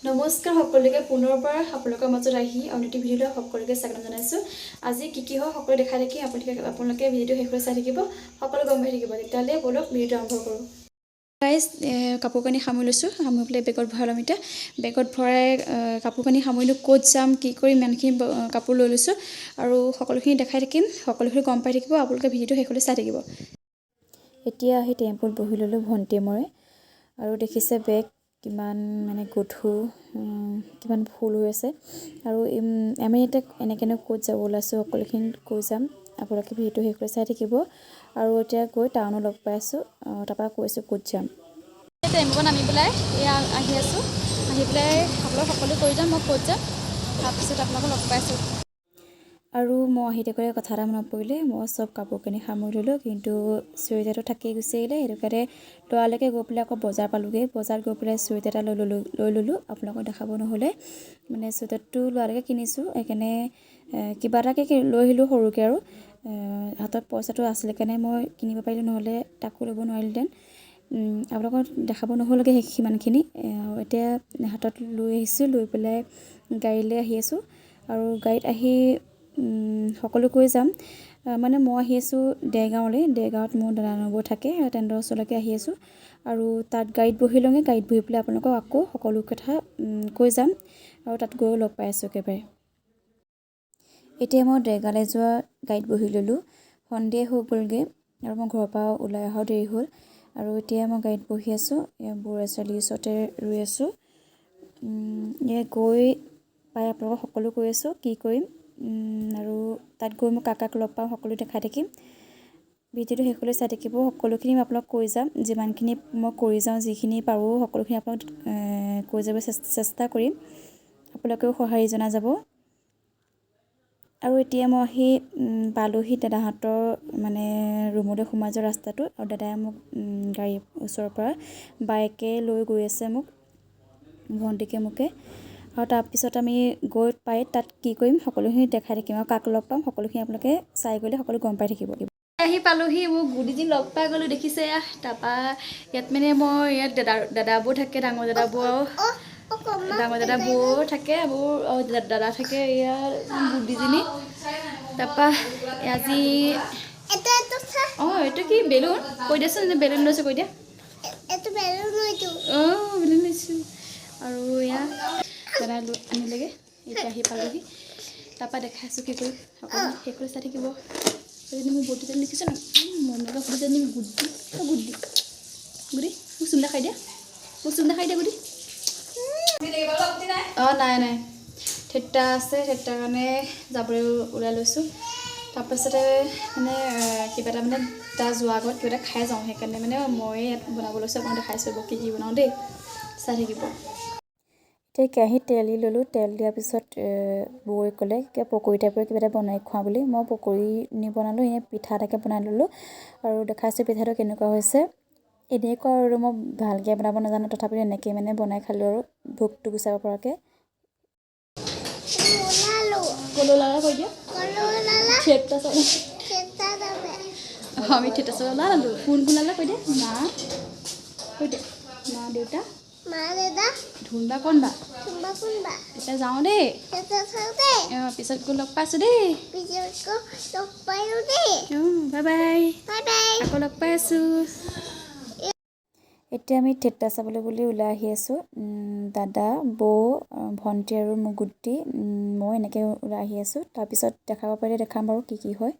নমস্কাৰ সকলোকে পুনৰবাৰ আপোনালোকৰ মাজত আহি অনিতি ভিডিঅ'লৈ সকলোকে স্বাগতম জনাইছোঁ। আজি কি হয় সকলো দেখাই দেখি আপোনালোকে ভিডিঅ'টো শেষলৈ চাই থাকিব, সকলো গম পাই থাকিব। তেতিয়াহ'লে বলক ভিডিঅ'টো আৰম্ভ কৰোঁ। গাইজ কাপোৰ কানি সামৰি লৈছোঁ, সামৰি পেলাই বেগত ভৰাই ল'ম। এতিয়া বেগত ভৰাই কাপোৰ কানি সামৰিলোঁ, ক'ত যাম কি কৰিম ইমানখিনি কাপোৰ লৈ লৈছোঁ আৰু সকলোখিনি দেখাই থাকিম, সকলোখিনি গম পাই থাকিব। আপোনালোকে ভিডিঅ'টো শেষলৈ চাই থাকিব। এতিয়া আহি টেম্পুত বহি ল'লোঁ ভণ্টিয়ে মই, আৰু দেখিছে বেগ কিমান মানে গধুৰ, কিমান ফুল হৈ আছে। আৰু আমি এতিয়া এনেকৈনো ক'ত যাব ওলাইছোঁ সকলোখিনি কৈ যাম, আপোনালোকে ভিডিঅ'টো শেষলৈ চাই থাকিব। আৰু এতিয়া গৈ টাউনত লগ পাই আছোঁ, তাৰপৰা কৈছোঁ ক'ত যাম। টেম্পুত নামি পেলাই এয়া আহি আছোঁ, আহি পেলাই আপোনালোক সকলো কৈ যাম মই ক'ত যাম, তাৰপিছত আপোনালোকক লগ পাইছোঁ। আৰু মই আহি থাকোঁতে কথা এটা মনত পৰিলে, মই চব কাপোৰ কানি সামৰি ল'লোঁ, কিন্তু চুৱেটাৰটো থাকি গুচি আহিলে। সেইটো কাৰণে লৰালৈকে গৈ পেলাই আকৌ বজাৰ পালোঁগৈ। বজাৰত গৈ পেলাই চুৱেটাৰ এটা লৈ ল'লোঁ, আপোনালোকক দেখাব নহ'লে। মানে চুৱেটাৰটো লৰালৈকে কিনিছোঁ, সেইকাৰণে কিবা এটাকে লৈ আহিলোঁ সৰুকৈ। আৰু হাতত পইচাটো আছিলে কাৰণে মই কিনিব পাৰিলোঁ, নহ'লে তাকো ল'ব নোৱাৰিলোঁহেঁতেন। আপোনালোকক দেখাব নহ'লগৈ সিমানখিনি। এতিয়া হাতত লৈ আহিছোঁ, লৈ পেলাই গাড়ীলৈ আহি আছোঁ। আৰু গাড়ীত আহি সকলো কৈ যাম। মানে মই আহি আছোঁ দেৰগাঁৱলৈ, দেৰগাঁৱত মোৰ দাদা নবৌ থাকে, তেহেঁতৰ ওচৰলৈকে আহি আছোঁ। আৰু তাত গাড়ীত বহি লওঁগৈ, গাড়ীত বহি পেলাই আপোনালোকক আকৌ সকলো কথা কৈ যাম, আৰু তাত গৈও লগ পাই আছোঁ একেবাৰে। এতিয়া মই দেৰগাঁৱলৈ যোৱা গাড়ীত বহি ল'লোঁ, সন্ধিয়া হৈ গ'লগৈ আৰু মই ঘৰৰ পৰা ওলাই অহাও দেৰি হ'ল। আৰু এতিয়া মই গাড়ীত বহি আছোঁ, বুঢ়া ছোৱালীৰ ওচৰতে ৰৈ আছোঁ। গৈ পাই আপোনালোকক সকলো কৈ আছোঁ কি কৰিম, আৰু তাত গৈ মই কাক লগ পাওঁ সকলো দেখাই থাকিম। ভিডিঅ'টো শেষলৈ চাই থাকিব, সকলোখিনি মই আপোনালোক কৈ যাম। যিমানখিনি মই কৰি যাওঁ, যিখিনি পাৰোঁ সকলোখিনি আপোনালোক কৈ যাব চেষ্টা কৰিম, আপোনালোকেও সঁহাৰি জনাই যাব। আৰু এতিয়া মই আহি পালোঁহি দাদাহঁতৰ মানে ৰুমলৈ সোমাই যোৱা ৰাস্তাটো, আৰু দাদাই মোক গাড়ীৰ ওচৰৰ পৰা বাইকে লৈ গৈ আছে মোক, ভণ্টিকে মোকে। আৰু তাৰপিছত আমি গৈ পাই তাত কি কৰিম সকলোখিনি দেখাই থাকিম, আৰু কাক লগ পাম সকলোখিনি আপোনালোকে চাই গ'লে সকলো গম পাই থাকিব। আহি পালোঁহি, মোৰ গুডিজনী লগ পাই গ'লোঁ, দেখিছে। তাৰপৰা ইয়াত মানে মই ইয়াত দাদাবোৰ থাকে, ডাঙৰ দাদাবোৰ থাকে, মোৰ দাদা থাকে ইয়াত গুডিজনী। তাৰপৰা আজি এইটো কি বেলুন কৈ দিয়াচোন, বেলুন লৈছোঁ কৈ দিয়া। বেলুন লৈছোঁ। আৰু এয়া দাদা আনিলেগৈ, এতিয়া আহি পালোঁহি। তাৰপৰা দেখাইছোঁ কি কৰিম, সকলো শেষ কৰি চাই থাকিব। এজনী মোৰ বডিজনী দেখিছে ন, মনলৈ সুধিজনী গুডি গুডি গুডি মোক চুন্দা খাই দিয়া, মোক চুন্দা খাই দিয়া গুডি। নাই থেতা আছে, থেতাৰ কাৰণে যাবলৈ ওলাই লৈছোঁ। তাৰপাছতে মানে কিবা এটা মানে তাৰ যোৱাৰ আগত কিবা এটা খাই যাওঁ, সেইকাৰণে মানে মই ইয়াত বনাব লৈছোঁ। আপোনাক দেখাইছোঁ কি বনাওঁ দেই, চাই থাকিব। এতিয়া কেৰাহীত তেল দি ল'লোঁ, তেল দিয়াৰ পিছত বৌয়ে ক'লে কিবা পকৰী টাইপৰ কিবা এটা বনাই খোৱা বুলি। মই পকৰী নবনালোঁ, এনেই পিঠা এটাকে বনাই ল'লোঁ, আৰু দেখাইছোঁ পিঠাটো কেনেকুৱা হৈছে। এনেকুৱা আৰু মই ভালকৈ বনাব নাজানো, তথাপিও এনেকৈ মানে বনাই খালোঁ আৰু ভোকটো গুচাব পৰাকৈ। আমি থেতা চাব ওলালোঁ, কোন ওলালে কৈ দিয়া। মা কৈ দিয়া, মা দেউতা ধুনবা কোনবা, এতিয়া যাওঁ দেই, পিছত গৈ লগ পাইছোঁ দেই, বাই বাই, আকৌ লগ পাই আছোঁ। এতিয়া আমি থেতা চাবলৈ বুলি ওলাই আহি আছোঁ, দাদা বৌ ভণ্টি আৰু মোৰ গুটি, মই এনেকৈ ওলাই আহি আছোঁ। তাৰপিছত দেখাব পাৰিলে দেখাম বাৰু কি হয়।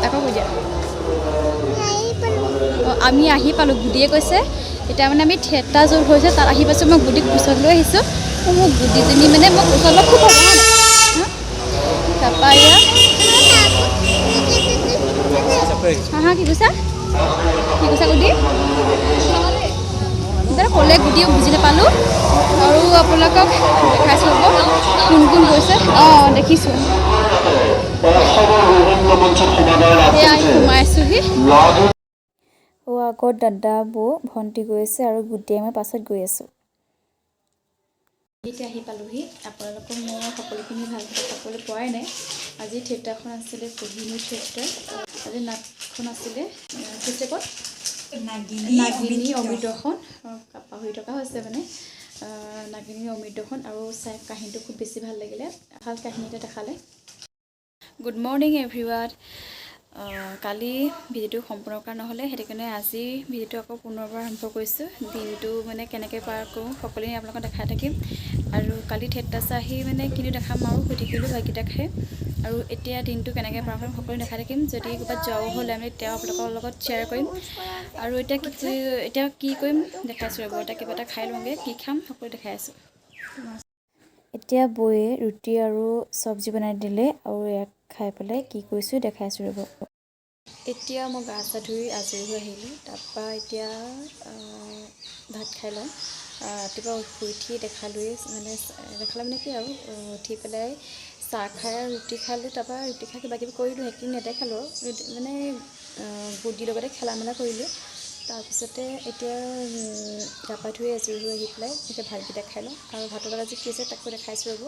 আকৌ কৈ দিয়া। আমি আহি পালোঁ, গুডিয়ে কৈছে। এতিয়া মানে আমি থেতা য'ত হৈছে তাত আহি পাইছোঁ, মই গুডিক ওচৰত লৈ আহিছোঁ। মোৰ গুডিজনী মানে মোক ওচৰত খুব ভাল তাৰপৰা এয়া কি কৈছা গুডি, ক'লে গুডিও বুজি নাপালোঁ। আৰু আপোনালোকক দেখাইছোঁ হ'ব কোন কোন গৈছে। দেখিছোঁ সোমাইছোঁহি। আগত দাদা বৌ ভণ্টি গৈ আছে, আৰু গুটিয়ে মই পাছত গৈ আছোঁ। এতিয়া আহি পালোঁহি, আপোনালোকক মই সকলোখিনি ভালকৈ চাবলৈ পোৱাই নাই। আজি থিয়েটাৰখন আছিলে কোহিনুৰ থিয়েটাৰ, আজি নাটখন আছিলে ক'ত নাগিনী অমৃতখন, পাহৰি থকা হৈছে মানে। নাগিনী অমৃতখন আৰু চাই কাহিনীটো খুব বেছি ভাল লাগিলে ভাল কাহিনী এটা দেখালে গুড মৰ্ণিং এভৰিৱান কালি ভিডিঅ'টো সম্পূৰ্ণ কৰা নহ'লে সেইটো কাৰণে আজি ভিডিঅ'টো আকৌ পুনৰবাৰ আৰম্ভ কৰিছোঁ দিনটো মানে কেনেকৈ পাৰ কৰোঁ সকলোৱে আপোনালোকক দেখাই থাকিম আৰু কালি থিয়েটাৰ আহি মানে কিন্তু দেখাম আৰু শুই থাকিলোঁ ভাগিটা খাই আৰু এতিয়া দিনটো কেনেকৈ পাৰ কৰিম সকলোৱে দেখাই থাকিম যদি ক'ৰবাত যোৱাও হ'লে আমি তেওঁ আপোনালোকৰ লগত শ্বেয়াৰ কৰিম আৰু এতিয়া কি কৰিম দেখাইছোঁ ৰ'ব এতিয়া কিবা এটা খাই লওঁগৈ কি খাম সকলো দেখাই আছোঁ এতিয়া বৌয়ে ৰুটি আৰু চব্জি বনাই দিলে আৰু ইয়াক খাই পেলাই কি কৰিছোঁ দেখাইছোঁ ৰ'ব এতিয়া মই গা চা ধুই আজৰি হৈ আহিলোঁ তাৰপৰা এতিয়া ভাত খাই লওঁ ৰাতিপুৱা শুই উঠি দেখালে মানে কি আৰু উঠি পেলাই চাহ খাই ৰুটি খালোঁ তাৰপৰা ৰুটি খাই কিবা কিবি কৰিলোঁ সেইখিনি নেদেখালোঁ মানে গুটিৰ লগতে খেলা মেলা কৰিলোঁ তাৰপিছতে এতিয়া গা পা ধুই আজৰি হৈ আহি পেলাই এতিয়া ভাতকেইটা খাই লওঁ আৰু ভাতৰ লগত আজি কি আছে তাকো দেখাইছোঁ ৰ'ব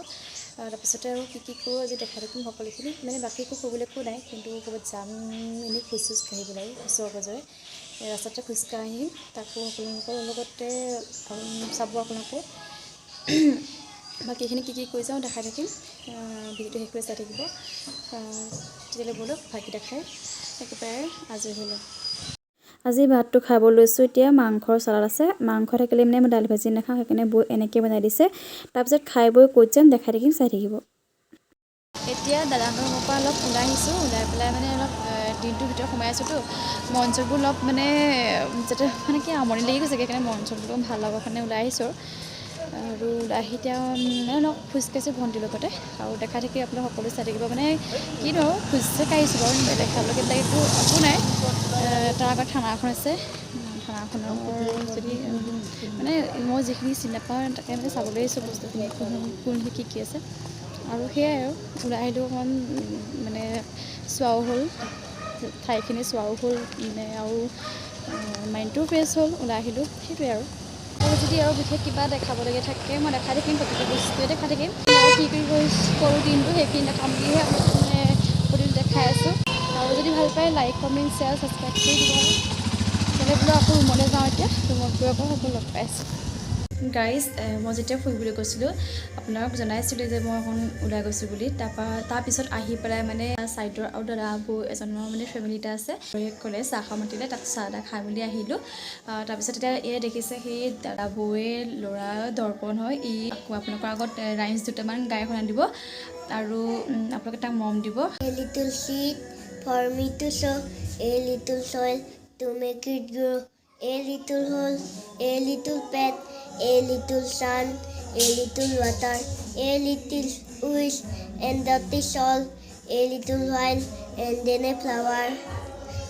তাৰপিছতে আৰু কি কৰোঁ আজি দেখাই থাকিম সকলোখিনি মানে বাকী একো ক'বলৈ একো নাই কিন্তু ক'ৰবাত যাম এনেই খোজ কাঢ়িব লাগে ওচৰে পাঁজৰে ৰাস্তাতে খোজকাঢ়ি আহিম তাকো আপোনালোকৰ লগতে চাব আপোনালোকে বাকীখিনি কি কৰি যাওঁ দেখাই থাকিম ভিডিঅ'টো শেষ কৰি চাই থাকিব তেতিয়ালৈ ব'লক ভাতকেইটা খাই একেবাৰে আজৰি হৈ লওঁ আজি ভাতটো খাব লৈছোঁ এতিয়া মাংসৰ চালাড আছে মাংস থাকিলে মানে মই দালি ভাজি নাখাওঁ সেইকাৰণে বৈ এনেকৈ বনাই দিছে তাৰপিছত খাই বৈ ক'ত যাম দেখাই থাকিম চাই থাকিব এতিয়া দাদাহঁতৰ ঘৰৰ পৰা অলপ ওলাই আহিছোঁ ওলাই পেলাই মানে অলপ দিনটোৰ ভিতৰত সোমাই আছোঁতো মন চনবোৰ অলপ মানে যাতে মানে কি আমনি লাগি গৈছে সেইকাৰণে মন চনবোৰ ভাল লগৰ কাৰণে ওলাই আহিছোঁ আৰু ওলাই আহি এতিয়া মানে অলপ খোজকাঢ়িছোঁ ভণ্টিৰ লগতে আৰু দেখাই থাকি আপোনালোক সকলো চাই থাকিব মানে কিনো খোজে কাঢ়িছোঁ বাৰু দেখাবলৈকে একো একো নাই তাৰ আগত থানা এখন আছে থানাখনৰ যদি মানে মই যিখিনি চিনি নাপাওঁ তাকে মানে চাবলৈ আহিছোঁ বস্তুখিনি কোন কি আছে আৰু সেয়াই আৰু ওলাই আহিলেও অকণমান মানে চোৱাও হ'ল ঠাইখিনি চোৱাও হ'ল মানে আৰু মাইণ্ডটোও ফ্ৰেছ হ'ল ওলাই আহিলোঁ সেইটোৱে আৰু যদি আৰু বিশেষ কিবা দেখাবলগীয়া থাকে মই দেখাই থাকিম প্ৰতিটো বস্তুৱে দেখাই থাকিম মই কি কৰোঁ দিনটো সেইখিনি দেখাম বুলিহে মানে প্ৰতিটো দেখাই আছোঁ আৰু যদি ভাল পায় লাইক কমেণ্ট শ্বেয়াৰ ছাবস্ক্ৰাইব কৰি দিব তেনে বোলো আকৌ ৰুমলৈ যাওঁ এতিয়া ৰুমত গৈ আকৌ সকলো লগ পাই আছোঁ গাইজ মই যেতিয়া ফুৰিবলৈ গৈছিলোঁ আপোনাক জনাইছিলোঁ যে মই অকণ ওলাই গৈছোঁ বুলি তাৰপিছত আহি পেলাই মানে চাইডৰ আৰু দাদা বৌ এজনৰ মানে ফেমিলি এটা আছে ক'লে চাহ খাব মাতিলে তাত চাহ তাহ খাই মেলি আহিলোঁ তাৰপিছত এতিয়া এয়া দেখিছে সেই দাদা বৌয়ে ল'ৰা দৰ্পণ হয় আকৌ আপোনালোকৰ আগত ৰাইমছ দুটামান গাই শুনাই দিব আৰু আপোনালোকে তাক মৰম দিব A little seed for me to sow, a little soil to make it grow, a little hole, a little pet, a little sun, a little water, a little wish, and that is all. A little while, and then a flower.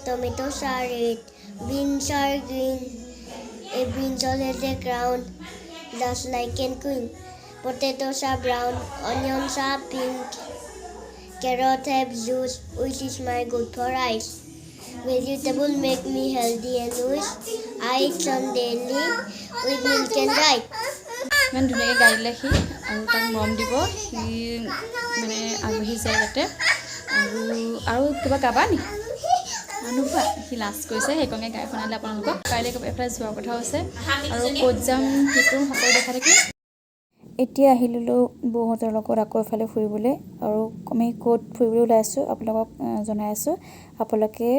Tomatoes are red, beans are green, a brinjal has a crown, just like a queen. Potatoes are brown, onions are pink, carrot have juice, which is my good for eyes. Vegetable make me healthy and wish I eat some daily with milk and rice. ইমান ধুনীয়াকৈ গাই দিলে সি আৰু তাক মৰম দিব সি মানে আগবাঢ়ি যায় যাতে আৰু কিবা গাবা নি নোপোৱা সি লাজ কৰিছে সেইকাৰণে গাই শুনালে আপোনালোকক কাইলৈ এফালে যোৱাৰ কথাও আছে আৰু ক'ত যাম সেইটো সকলো দেখা থাকিম এতিয়া আহিলোঁ বৌহঁতৰ লগত আকৌ এফালে ফুৰিবলৈ আৰু আমি ক'ত ফুৰিবলৈ ওলাই আছোঁ আপোনালোকক জনাই আছোঁ আপোনালোকে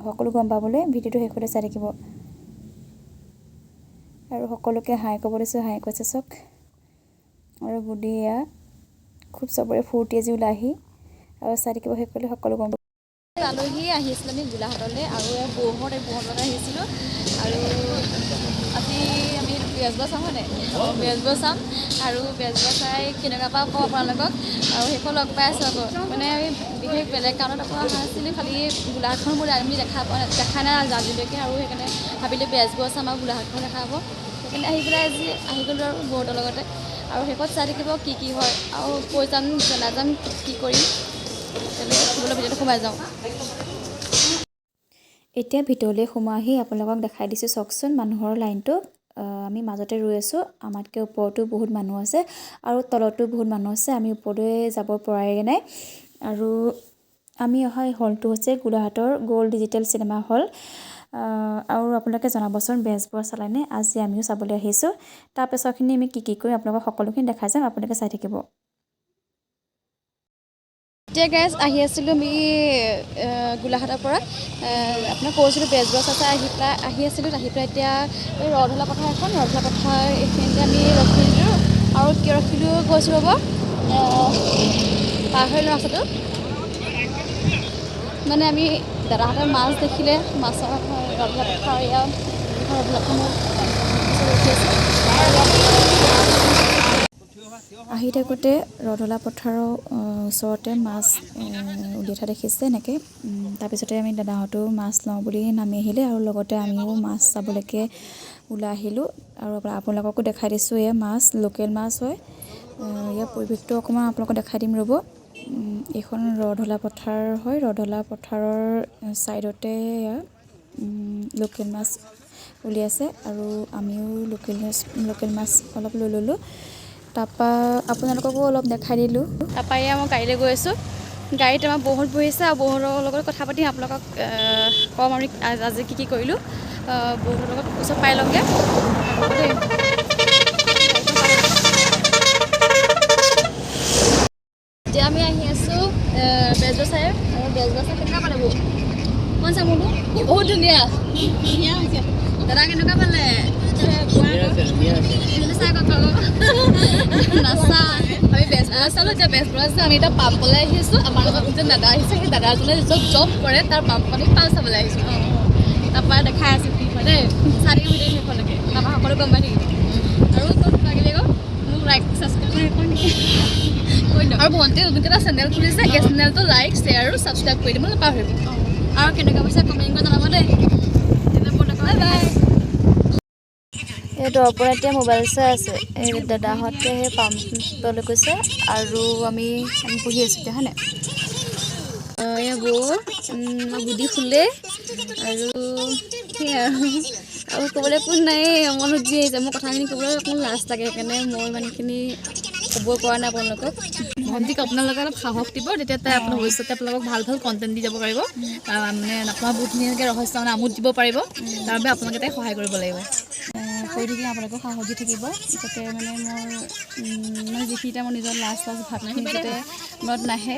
সকলো গম পাবলৈ ভিডিঅ'টো শেষলৈ চাই থাকিব আৰু সকলোকে হাই ক'ব দিছোঁ হাই কৈছে চাওক আৰু বুদ্ধি এয়া খুব চবৰে ফূৰ্তি আজি ওলাই আহি আৰু চাই থাকিব শেষলৈ সকলো গম আলহী আহিছিলোঁ আমি গোলাঘাটলৈ আৰু বৌহঁত লগত আহিছিলোঁ আৰু আজি আমি বেজবৰুৱা চাম হয়নে বেজবৰুৱা চাম আৰু বেজবৰুৱা চাই কেনেকুৱা পাওঁ কওঁ আপোনালোকক আৰু সেইখন লগ পাই আছোঁ আকৌ মানে আমি বিশেষ বেলেগ কাৰণত আকৌ অহা আছিলোঁ খালি গোলাঘাটখন মোৰ আমি দেখা নাই আজিলৈকে আৰু সেইকাৰণে ভাবিলোঁ বেজবৰুৱা চাম আৰু গোলাঘাটখন দেখা হ'ব সেইকাৰণে আহি পেলাই আজি আহি গ'লোঁ আৰু বৌহঁতৰ লগতে আৰু শেষত চাই থাকিব কি হয় আৰু কৈ যাম জনাই যাম কি কৰিম তেতিয়ালৈ ভিডিঅ'টো সোমাই যাওঁ এতিয়া ভিতৰলৈ সোমাই আহি আপোনালোকক দেখাই দিছোঁ চাওকচোন মানুহৰ লাইনটো আমি মাজতে ৰৈ আছোঁ আমাতকৈ ওপৰতো বহুত মানুহ আছে আৰু তলতো বহুত মানুহ আছে আমি ওপৰলৈ যাব পৰাই নাই আৰু আমি অহা হলটো হৈছে গোলাঘাটৰ গ'ল্ড ডিজিটেল চিনেমা হল আৰু আপোনালোকে জনাবচোন বেজবৰুৱা চালেনে আজি আমিও চাবলৈ আহিছোঁ তাৰ পিছৰখিনি আমি কি কৰিম আপোনালোকক সকলোখিনি দেখাই যাম আপোনালোকে চাই থাকিব এতিয়া গাইজ আহি আছিলোঁ আমি গোলাঘাটৰ পৰা আপোনাক কৈছিলোঁ বেজবৰুৱা চাই আহি আছিলোঁ আহি পেলাই এতিয়া এই ৰধলা পথাৰ এখন ৰধলা পথাৰ এইখিনিতে আমি ৰখিলোঁ আৰু কিয় ৰখিলোঁ গৈছোঁ ৰ'ব পাৰ হৈ লোৱা ৰাস্তাটো মানে আমি দাদাহঁতে মাছ দেখিলে মাছৰ ৰধলা পথাৰ ইয়াৰ ৰধলাখনত ৰখি আছে আহি থাকোঁতে ৰধলা পথাৰৰ ওচৰতে মাছ উলিয়াই থোৱা দেখিছে এনেকৈ তাৰপিছতে আমি দাদাহঁতেও মাছ লওঁ বুলি নামি আহিলে আৰু লগতে আমিও মাছ চাবলৈকে ওলাই আহিলোঁ আৰু আপোনালোককো দেখাই দিছোঁ এয়া মাছ লোকেল মাছ হয় ইয়াৰ পৰিৱেশটো অকণমান আপোনালোকক দেখাই দিম ৰ'ব এইখন ৰধলা পথাৰ হয় ৰধলা পথাৰৰ ছাইডতে লোকেল মাছ উলিয়াইছে আৰু আমিও লোকেল মাছ অলপ লৈ ল'লোঁ তাৰপৰা আপোনালোককো অলপ দেখাই দিলোঁ তাৰপৰা এয়া মই গাড়ীলৈ গৈ আছোঁ গাড়ীত আমাৰ বহুত বহিছে আৰু বহুতৰ লগত কথা পাতি আপোনালোকক ক'ম আমি আজি কি কৰিলোঁ বহুতৰ লগত ওচৰত পাই লওঁগৈ দেই এতিয়া আমি আহি আছোঁ বেজবৰুৱা চাই আৰু বেজবৰুৱা চাই কেনেকুৱা পালে বহু কোন চাম বহুত ধুনীয়া হৈছে দাদা কেনেকুৱা পালে নাচা আমি বেজবৰুৱা চালোঁ এতিয়া বেজবৰুৱা চাই আমি এতিয়া পাম্পলৈ আহিছোঁ আমাৰ লগত যোন দাদা আহিছে সেই দাদাজনে য'ত জব কৰে তাৰ পাম্পত পাম্প চাবলৈ আহিছোঁ তাৰপৰা দেখাই আছোঁ কি হয় দেই চাই থাকিব ভিডিঅ' শেষলৈকে তাৰপৰা সকলো গম পাই থাকিব আৰু তোক লাগিলে আকৌ মোক লাইক ছাবস্ক্ৰাইব কৰি নেকি আৰু ভণ্টি নতুনকৈ এটা চেনেল খুলিছে এই চেনেলটো লাইক শ্বেয়াৰ আৰু ছাবস্ক্ৰাইব কৰি দিব নাপাহৰিব আৰু কেনেকুৱা পাইছে কমেণ্ট কৰি জনাব দেই বাই বাই এই দৰপৰা এতিয়া মোবাইল চাই আছে এই দাদাহঁতে সেই পাম্পলৈ গৈছে আৰু আমি বহি আছোঁ এতিয়া হয় নাই এয়া বৌ গুদি ফুলে আৰু সেয়া আৰু ক'বলৈ কোন নাই মনত যি আহিছে মোৰ কথাখিনি ক'বলৈ অকণমান লাজ লাগে সেইকাৰণে মই ইমানখিনি ক'ব পৰা নাই আপোনালোকক ভণ্টিক আপোনালোকে অলপ সাহস দিব তেতিয়া তাই আপোনাৰ ভৱিষ্যতে আপোনালোকক ভাল কণ্টেণ্ট দি যাব পাৰিব মানে আপোনাৰ বহুত ধুনীয়াকৈ ৰহস্য মানে আমোদ দিব পাৰিব তাৰ বাবে আপোনালোকে তাইক সহায় কৰিব লাগিব কৈ থাকিলে আপোনালোকক সাহস দি থাকিব যাতে মানে মোৰ যিখিনি মোৰ নিজৰ লাজ ভাৱখিনি যাতে মনত নাহে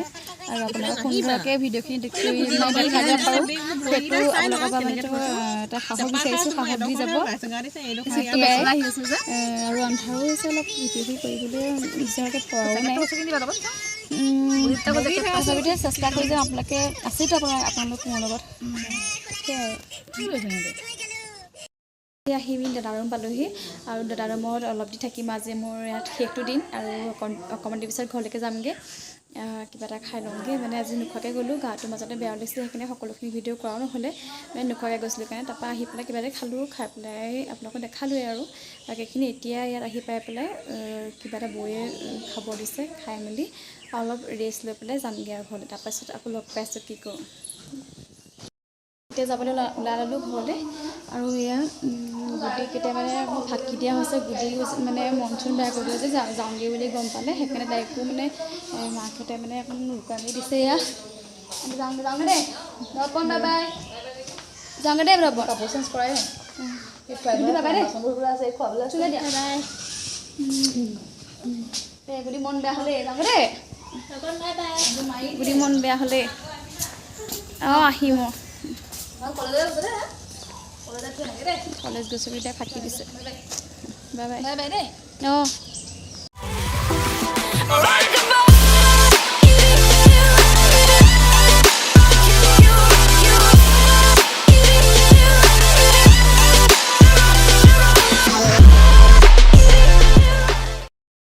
আৰু আপোনালোকক সুন্দৰকৈ ভিডিঅ'খিনি দেখাই যাব পাৰোঁ সেইটো আপোনালোকৰ পৰা মানে এটা সাহস বিচাৰিছোঁ সাহস দি যাব আৰু আন্ধাৰো হৈছে অলপ ভিডিঅ'খিনি কৰিবলৈ বিচাৰকৈ পৰাও নাই তথাপিতো চেষ্টা কৰি যাম আপোনালোকে আছেতো আপোনালোক মোৰ লগত সেয়াই আহি আমি দাদা ৰুম পালোঁহি আৰু দাদা ৰুমত অলপ দি থাকিম আজি মোৰ ইয়াত শেষটো দিন আৰু অকণমান দেৰি পিছত ঘৰলৈকে যামগৈ কিবা এটা খাই লওঁগৈ মানে আজি নোখোৱাকৈ গ'লোঁ গাটোৰ মাজতে বেয়া লাগিছিলে সেইকাৰণে সকলোখিনি ভিডিঅ' কৰাও নহ'লে মানে নোখোৱাকৈ গৈছিলোঁ কাৰণে তাৰপৰা আহি পেলাই কিবা এটা খালোঁ খাই পেলাই আপোনালোকক দেখালোঁৱেই আৰু বাকীখিনি এতিয়া ইয়াত আহি পাই পেলাই কিবা এটা বৌয়ে খাব দিছে খাই মেলি অলপ ৰেষ্ট লৈ পেলাই যামগৈ আৰু ঘৰলৈ তাৰপাছত আকৌ লগ পাইছোঁ কি কৰোঁ এতিয়া যাবলৈ ওলাই ল'লোঁ ঘৰলৈ আৰু এয়া গুটিকেইটা মানে মোক ফাঁকি দিয়া হৈছে গুটি মানে মন চন বেয়া কৰি দিলে যে যাওঁগৈ বুলি গম পালে সেইকাৰণে তাইকো মানে মাকহঁতে মানে অকণ লুকুৱাই মেলি দিছে এয়া যাওঁগৈ দেই ৰপন বাই বাই যাওঁগৈ দেই ৰ'ব কাপোৰ চেঞ্জ কৰাই বাই দেই চুলে দিয়া বাই গুটি মন বেয়া হ'লে যাওঁগৈ দেই গুটি মন বেয়া হ'লে অঁ আহিম কলেজ গৈছোঁ এতিয়া ফাঁকি দিছে বাই বাই বাই বাই দেই অঁ